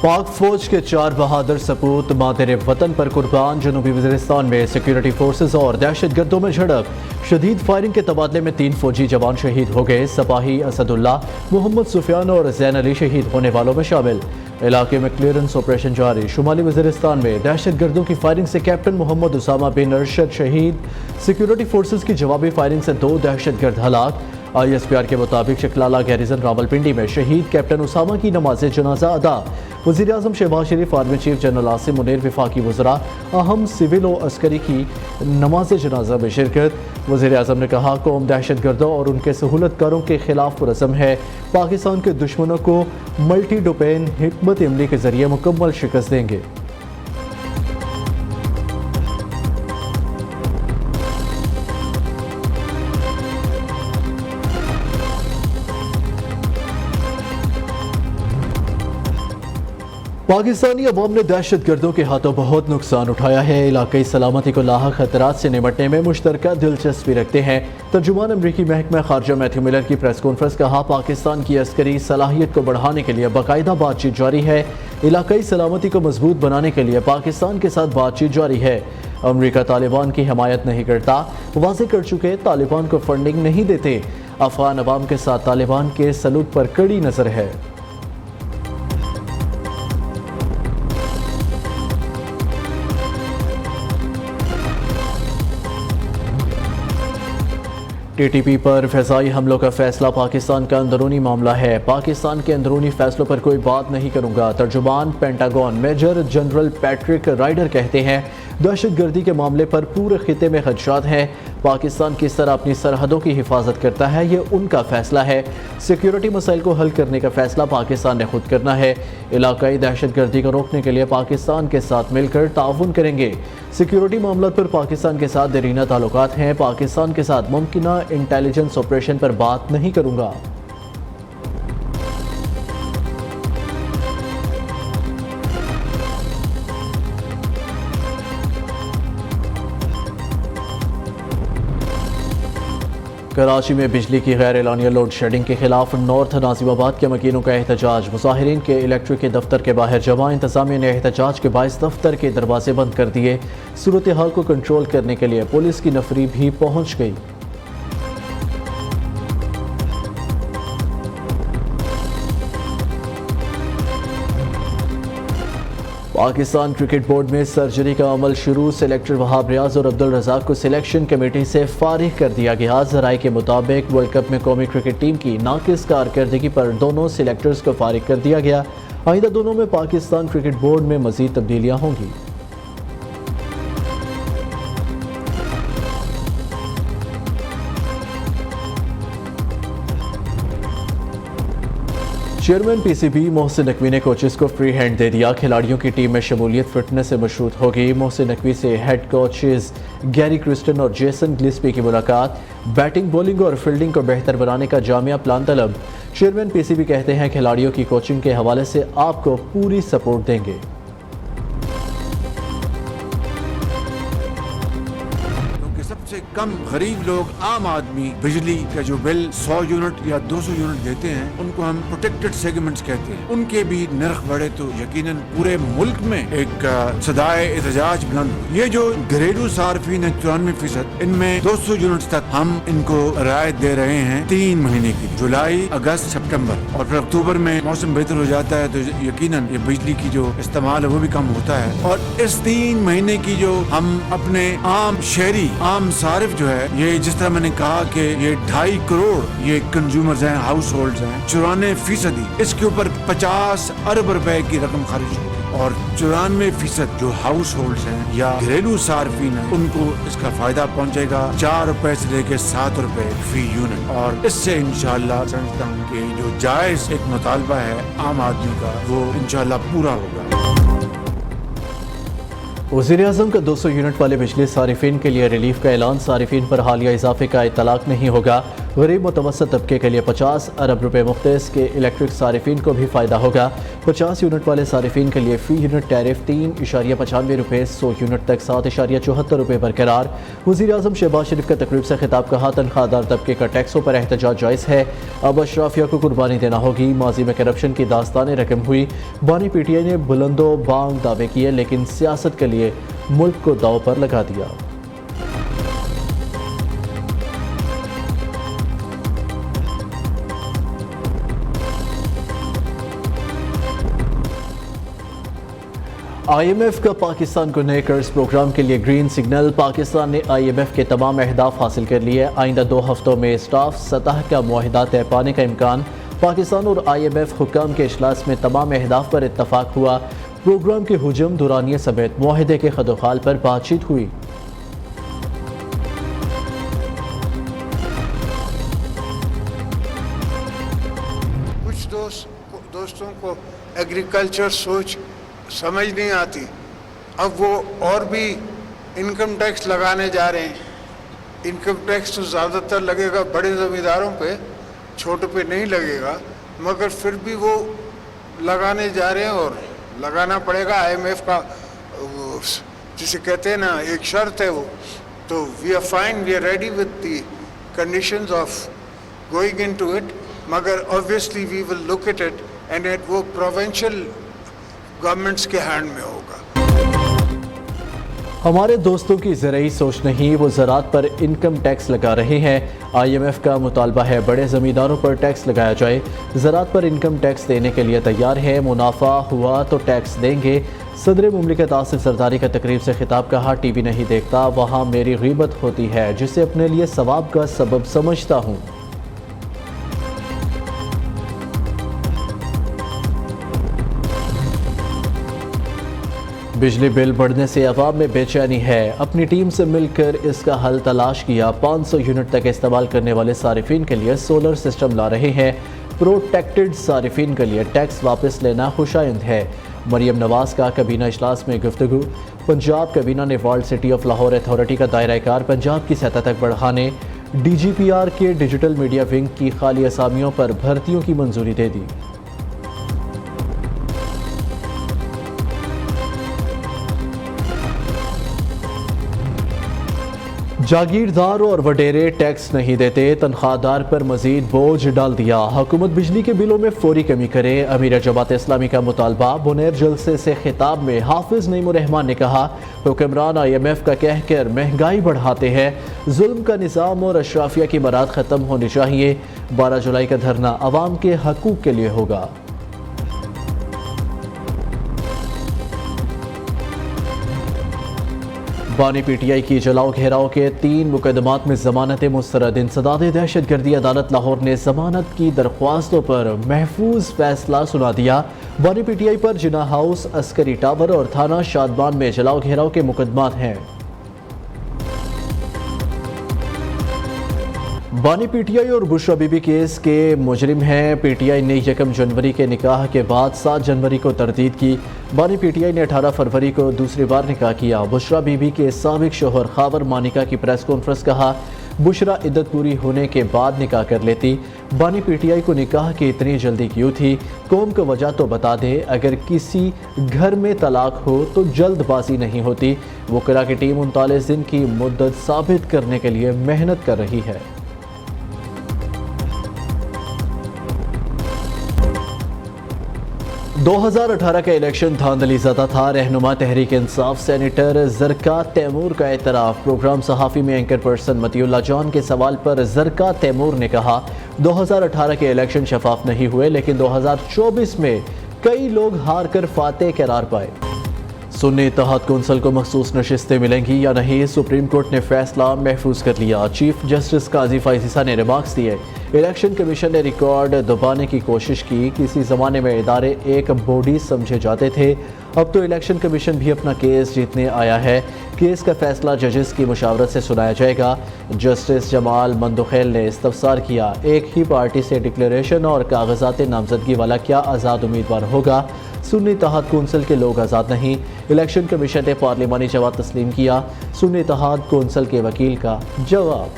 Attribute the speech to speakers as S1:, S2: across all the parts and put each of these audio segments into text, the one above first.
S1: پاک فوج کے 4 بہادر سپوت مادر وطن پر قربان۔ جنوبی وزیرستان میں سیکیورٹی فورسز اور دہشت گردوں میں جھڑپ، شدید فائرنگ کے تبادلے میں 3 فوجی جوان شہید ہو گئے۔ سپاہی اسد اللہ، محمد سفیان اور زین علی شہید ہونے والوں میں شامل۔ علاقے میں کلیئرنس آپریشن جاری۔ شمالی وزیرستان میں دہشت گردوں کی فائرنگ سے کیپٹن محمد اسامہ بن ارشد شہید۔ سیکیورٹی فورسز کی جوابی فائرنگ سے 2 دہشت گرد ہلاک۔ ISPR کے مطابق شکلالہ گیریزن راولپنڈی میں شہید کیپٹن اسامہ کی نماز جنازہ ادا۔ وزیراعظم Shehbaz Sharif, army chief general Asim Munir, وفاقی وزراء، اہم سول و عسکری کی نماز جنازہ میں شرکت۔ وزیراعظم نے کہا، قوم دہشت گردوں اور ان کے سہولت کاروں کے خلاف پرعزم ہے۔ پاکستان کے دشمنوں کو ملٹی ڈومین حکمت عملی کے ذریعے مکمل شکست دیں گے۔ پاکستانی عوام نے دہشت گردوں کے ہاتھوں بہت نقصان اٹھایا ہے۔ علاقائی سلامتی کو لاحق خطرات سے نمٹنے میں مشترکہ دلچسپی رکھتے ہیں۔ ترجمان امریکی محکمہ خارجہ میتھیو ملر کی پریس کانفرنس کہا، پاکستان کی عسکری صلاحیت کو بڑھانے کے لیے باقاعدہ بات چیت جاری ہے۔ علاقائی سلامتی کو مضبوط بنانے کے لیے پاکستان کے ساتھ بات چیت جاری ہے۔ امریکہ طالبان کی حمایت نہیں کرتا، واضح کر چکے طالبان کو فنڈنگ نہیں دیتے۔ افغان عوام کے ساتھ طالبان کے سلوک پر کڑی نظر ہے۔ TTP پر فضائی حملوں کا فیصلہ پاکستان کا اندرونی معاملہ ہے۔ پاکستان کے اندرونی فیصلوں پر کوئی بات نہیں کروں گا۔ ترجمان Pentagon major general Patrick Ryder کہتے ہیں، دہشت گردی کے معاملے پر پورے خطے میں خدشات ہیں۔ پاکستان کس طرح اپنی سرحدوں کی حفاظت کرتا ہے، یہ ان کا فیصلہ ہے۔ سیکیورٹی مسائل کو حل کرنے کا فیصلہ پاکستان نے خود کرنا ہے۔ علاقائی دہشت گردی کو روکنے کے لیے پاکستان کے ساتھ مل کر تعاون کریں گے۔ سیکیورٹی معاملات پر پاکستان کے ساتھ دیرینہ تعلقات ہیں۔ پاکستان کے ساتھ ممکنہ انٹیلیجنس آپریشن پر بات نہیں کروں گا۔ کراچی میں بجلی کی غیر اعلانیہ لوڈ شیڈنگ کے خلاف نارتھ ناظم آباد کے مکینوں کا احتجاج۔ مظاہرین کے الیکٹرک کے دفتر کے باہر جمع۔ انتظامیہ نے احتجاج کے باعث دفتر کے دروازے بند کر دیے۔ صورتحال کو کنٹرول کرنے کے لیے پولیس کی نفری بھی پہنچ گئی۔ پاکستان کرکٹ بورڈ میں سرجری کا عمل شروع۔ سلیکٹر وہاب ریاض اور عبدالرزاق کو سلیکشن کمیٹی سے فارغ کر دیا گیا۔ ذرائع کے مطابق ورلڈ کپ میں قومی کرکٹ ٹیم کی ناقص کارکردگی پر دونوں سلیکٹرز کو فارغ کر دیا گیا۔ آئندہ دونوں میں پاکستان کرکٹ بورڈ میں مزید تبدیلیاں ہوں گی۔ چیئرمین PCB محسن نقوی نے کوچز کو فری ہینڈ دے دیا۔ کھلاڑیوں کی ٹیم میں شمولیت فٹنس سے مشروط ہوگی۔ محسن نقوی سے ہیڈ کوچز گیری کرسٹن اور جیسن گلسپی کی ملاقات۔ بیٹنگ، بولنگ اور فیلڈنگ کو بہتر بنانے کا جامع پلان طلب۔ چیئرمین PCB کہتے ہیں، کھلاڑیوں کی کوچنگ کے حوالے سے آپ کو پوری سپورٹ دیں گے۔
S2: سب سے کم غریب لوگ، عام آدمی، بجلی کا جو بل 100 یونٹ یا 200 یونٹ دیتے ہیں، ان کو ہم پروٹیکٹڈ سیگمنٹس کہتے ہیں۔ ان کے بھی نرخ بڑھے تو یقیناً پورے ملک میں ایک صدائے احتجاج بلند ہو۔ یہ جو گھریلو صارفین ہیں 94%، ان میں 200 یونٹس تک ہم ان کو رعایت دے رہے ہیں 3 مہینے کی، جولائی، اگست، سپٹمبر، اور پھر اکتوبر میں موسم بہتر ہو جاتا ہے تو یقیناً یہ بجلی کی جو استعمال ہے وہ بھی کم ہوتا ہے۔ اور اس 3 مہینے کی جو ہم اپنے عام شہری، عام صارف جو ہے، یہ جس طرح میں نے کہا کہ یہ 2.5 کروڑ یہ کنزیومرز ہیں، ہاؤس ہولڈز ہیں، 94% اس کے اوپر 50 ارب روپے کی رقم خرچ ہوگی، اور 94% جو ہاؤس ہولڈز ہیں یا گھریلو صارفین ہیں، ان کو اس کا فائدہ پہنچے گا 4 روپے سے لے کے 7 روپے فی یونٹ۔ اور اس سے انشاءاللہ سمجھتا ہوں کہ جو جائز ایک مطالبہ ہے عام آدمی کا، وہ انشاءاللہ پورا ہوگا۔
S1: وزیراعظم کا 200 یونٹ والے بجلی صارفین کے لیے ریلیف کا اعلان۔ صارفین پر حالیہ اضافے کا اطلاق نہیں ہوگا۔ गरीब मुतवसत तबके के लिए 50 अरब रुपए मुख्तस के इलेक्ट्रिक सारिफिन को भी फ़ायदा होगा। 50 यूनिट वाले सारिफिन के लिए फ़ी यूनिट टैरिफ 3.95 रुपये, 100 यूनिट तक 7.74 रुपये बरकरार। वज़ीर-ए-आज़म शहबाज शरीफ का तकरीब से खिताब, कहा तनख्वाहदार तबके का टैक्सों पर एहतजाज जायज़ है, अब अशराफिया को कुर्बानी देना होगी। माजी में करप्शन की दास्तानें रकम हुई, बानी PTI ने बुलंदो बांग दावे किए लेकिन सियासत के लिए मुल्क को दाव पर लगा दिया। IMF का पाकिस्तान को नए कर्ज प्रोग्राम के लिए ग्रीन सिग्नल। पाकिस्तान ने IMF के तमाम अहदाफ हासिल कर लिए। आइंदा 2 हफ्तों में स्टाफ सतह का मुआहिदा तय पाने का इम्कान। पाकिस्तान और IMF हुक्काम के इजलास में तमाम अहदाफ पर इत्तफाक हुआ। प्रोग्राम के हुजम दुरानिये समेत मुआहिदे के खदोखाल पर बातचीत हुई।
S3: कुछ दोस्तों को एग्रीकल्चर सोच समझ नहीं आती, अब वो और भी इनकम टैक्स लगाने जा रहे हैं। इनकम टैक्स तो ज़्यादातर लगेगा बड़े ज़मींदारों पे, छोटे पे नहीं लगेगा, मगर फिर भी वो लगाने जा रहे हैं और लगाना पड़ेगा। IMF का जिसे कहते हैं ना, एक शर्त है वो। तो we are fine, we are ready with the conditions of going into it, मगर obviously we will look at it and it वो प्रोविंशियल गवर्नमेंट्स के हैंड में होगा।
S1: हमारे दोस्तों की ज़राई सोच नहीं, वो ज़रात पर इनकम टैक्स लगा रहे हैं। IMF का मुतालबा है बड़े ज़मींदारों पर टैक्स लगाया जाए। ज़रात पर इनकम टैक्स देने के लिए तैयार है, मुनाफा हुआ तो टैक्स देंगे। सदर मुमलिकत आसिफ ज़रदारी का तकरीब से खिताब, कहा TV नहीं देखता, वहाँ मेरी ग़ीबत होती है जिसे अपने लिए सवाब का सबब समझता हूँ। बिजली बिल बढ़ने से अवाम में बेचैनी है, अपनी टीम से मिलकर इसका हल तलाश किया। 500 यूनिट तक इस्तेमाल करने वाले सारिफिन के लिए सोलर सिस्टम ला रहे हैं। प्रोटेक्टेड सारिफिन के लिए टैक्स वापस लेना खुशाइंद है। मरियम नवाज का kabina इजलास में गुफ्तगू। पंजाब kabina ने world city of Lahore authority का दायरा कार पंजाब की सतह तक बढ़ाने, DGPR के डिजिटल मीडिया विंग की खाली असामियों पर भर्तियों की मंजूरी दे दी। जागीरदार और वडेरे टैक्स नहीं देते, तनख्वाहदार पर मजीद बोझ डाल दिया। हुकूमत बिजली के बिलों में फौरी कमी करे, अमीर जमात इस्लामी का मुतालबा। बुनेर जलसे से खिताब में हाफिज नईमुर रहमान ने कहा, हुक्मरान IMF का कहकर महंगाई बढ़ाते हैं। जुल्म का निज़ाम और अशराफिया की मराद ख़त्म होनी चाहिए। 12 जुलाई का धरना अवाम के हकूक़ के लिए होगा। बानी PTI की जलाओ घेराव के 3 मुकदमात में ज़मानत मुस्तरद। इंसदाद दहशत गर्दी अदालत लाहौर ने ज़मानत की दरख्वास्तों पर महफूज फैसला सुना दिया। बानी PTI पर जिना हाउस, अस्करी टावर और थाना शादबान में जलाओ घेराव के मुकदमात हैं। बानी PTI और बुशरा बीबी केस के मुजरिम हैं। PTI ने 1 जनवरी के निकाह के बाद 7 जनवरी को तरदीद की। बानी PTI ने 18 फरवरी को दूसरी बार निकाह किया। बुशरा बीबी के साबिक शोहर खावर मानिका की प्रेस कॉन्फ्रेंस, कहा बुशरा इद्दत पूरी होने के बाद निकाह कर लेती। बानी PTI को निकाह की इतनी जल्दी क्यों थी? कौम को वजह तो बता दे। अगर किसी घर में तलाक हो तो जल्दबाजी नहीं होती। वकला की टीम 39 दिन की मुद्दत साबित करने के लिए मेहनत कर रही है। 2018 का इलेक्शन धांधली ज़दा था। रहनुमा तहरीक इंसाफ सेनेटर ज़रका तैमूर का एतराफ़। प्रोग्राम सहाफ़ी में एंकर पर्सन मतीउल्लाह जॉन के सवाल पर ज़रका तैमूर ने कहा, 2018 के इलेक्शन शफाफ नहीं हुए, लेकिन 2024 में कई लोग हार कर फातेह करार पाए। सुन्नी इत्तेहाद कौंसिल को मखसूस नशिस्तें मिलेंगी या नहीं, सुप्रीम कोर्ट ने फैसला महफूज कर लिया। चीफ जस्टिस काजी फाइज़ ने रिमार्क्स दिए, इलेक्शन कमीशन ने रिकॉर्ड दबाने की कोशिश की। किसी ज़माने में इदारे एक बॉडी समझे जाते थे, अब तो इलेक्शन कमीशन भी अपना केस जीतने आया है। केस का फैसला जजेस की मुशावरत से सुनाया जाएगा। जस्टिस जमाल मंदुखेल ने इस्तफसार किया, एक ही पार्टी से डिक्लेरेशन और कागजात नामजदगी वाला क्या आज़ाद उम्मीदवार होगा? सुन्नी इत्तेहाद कौंसिल के लोग आज़ाद नहीं। इलेक्शन कमीशन ने पार्लिमानी जवाब तस्लीम किया। सुन्नी इत्तेहाद कौंसिल के वकील का जवाब।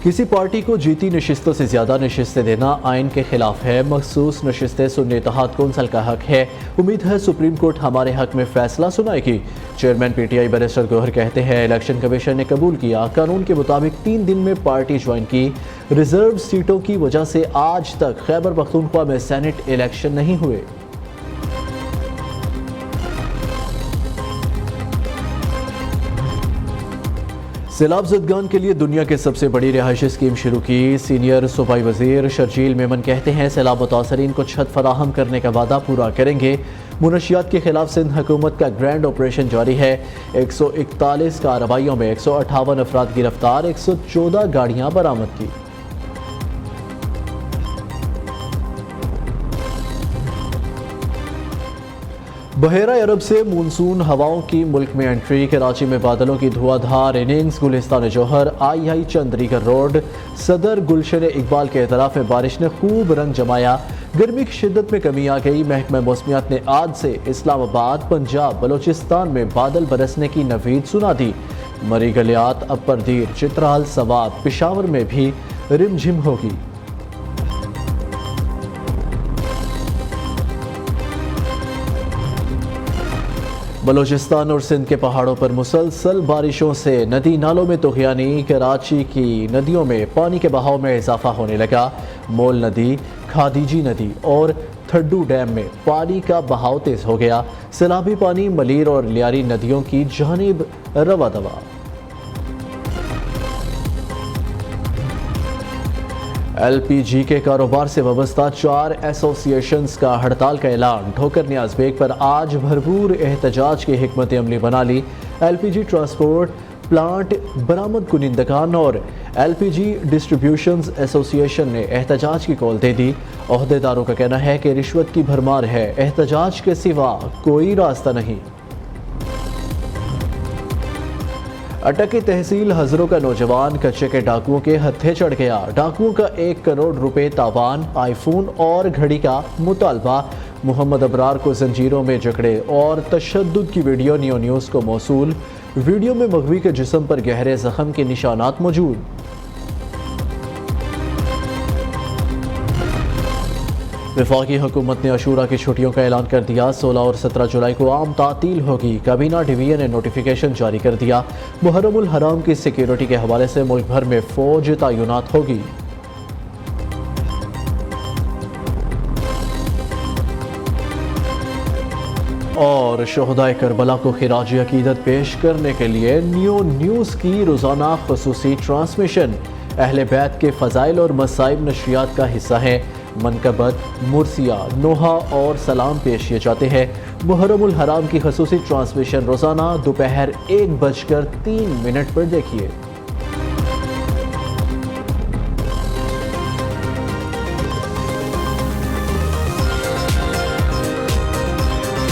S1: किसी पार्टी को जीती नशिस्तों से ज़्यादा नशिस्तें देना आइन के खिलाफ है। मखसूस नशिस्तें सुन्नी इत्तेहाद कौंसिल का हक है। उम्मीद है सुप्रीम कोर्ट हमारे हक में फैसला सुनाएगी। चेयरमैन पीटीआई बैरिस्टर गौहर कहते हैं, इलेक्शन कमीशन ने कबूल किया, कानून के मुताबिक 3 दिन में पार्टी ज्वाइन की। रिजर्व सीटों की वजह से आज तक खैबर पख्तूनख्वा में सेनेट इलेक्शन नहीं हुए। सैलाब ज़दगान के लिए दुनिया की सबसे बड़ी रिहायशी स्कीम शुरू की। सीनियर सूबाई वज़ीर शर्जील मेमन कहते हैं, सैलाब मुतासरीन को छत फराहम करने का वादा पूरा करेंगे। मुनशियात के खिलाफ सिंध हुकूमत का ग्रैंड ऑपरेशन जारी है। 141 कार्रवाइयों में 158 अफराद गिरफ्तार, 114 गाड़ियाँ बरामद की। बहेरा अरब से मानसून हवाओं की मुल्क में एंट्री। कराची में बादलों की धुआंधार इनिंग्स। गुलिस्तान जौहर, आई चंद्रीगढ़ रोड, सदर गुलशन इकबाल के एतराफ़ में बारिश ने खूब रंग जमाया। गर्मी की शिद्दत में कमी आ गई। महकमा मौसमियात ने आज से इस्लामाबाद, पंजाब, बलोचिस्तान में बादल बरसने की नवीद सुना दी। मरी गलियात, अपरदीर, चित्राल, सवात, पेशावर में भी रिमझिम होगी। बलोचिस्तान और सिंध के पहाड़ों पर मुसलसल बारिशों से नदी नालों में तुग़यानी। कराची की नदियों में पानी के बहाव में इजाफा होने लगा। मोल नदी, खादीजी नदी और थड्डू डैम में पानी का बहाव तेज हो गया। सैलाबी पानी मलीर और लियारी नदियों की जानिब रवा दवा। LPG के कारोबार से वाबस्ता 4 एसोसिएशंस का हड़ताल का ऐलान। ठोकर नियाज बेग पर आज भरपूर एहतजाज की हिकमत अमली बना ली। LPG ट्रांसपोर्ट प्लांट बरामद कुनिंदगान और LPG डिस्ट्रीब्यूशंस एसोसिएशन ने एहतजाज की कॉल दे दी। ओहदेदारों का कहना है कि रिश्वत की भरमार है, एहतजाज के सिवा कोई रास्ता नहीं। अटकी तहसील हजरों का नौजवान कच्चे के डाकुओं के हत्थे चढ़ गया। डाकुओं का 1 करोड़ रुपए तावान, आईफोन और घड़ी का मुतालबा। मोहम्मद अबरार को जंजीरों में जकड़े और तशद्दुद की वीडियो नियो न्यूज़ को मौसूल। वीडियो में मगवी के जिस्म पर गहरे जख्म के निशानात मौजूद। वफाकी हुकूमत ने अशूरा की छुट्टियों का ऐलान कर दिया। 16 और 17 जुलाई को आम तातील होगी। काबीना डिवीजन ने नोटिफिकेशन जारी कर दिया। मुहर्रमुल हराम की सिक्योरिटी के हवाले से मुल्क भर में फौज तैनात होगी। और शोहदाए करबला को खिराज अकीदत पेश करने के लिए नियो न्यूज़ की रोज़ाना खुसूसी ट्रांसमिशन। अहले बैत के फ़ज़ाइल और मसाइब नशरियात का हिस्सा है। मनकबत, मुर्सिया, नोहा और सलाम पेश किए जाते हैं। मुहर्रमुल हराम की खसूसी ट्रांसमिशन रोज़ाना दोपहर 1:03 पर देखिए।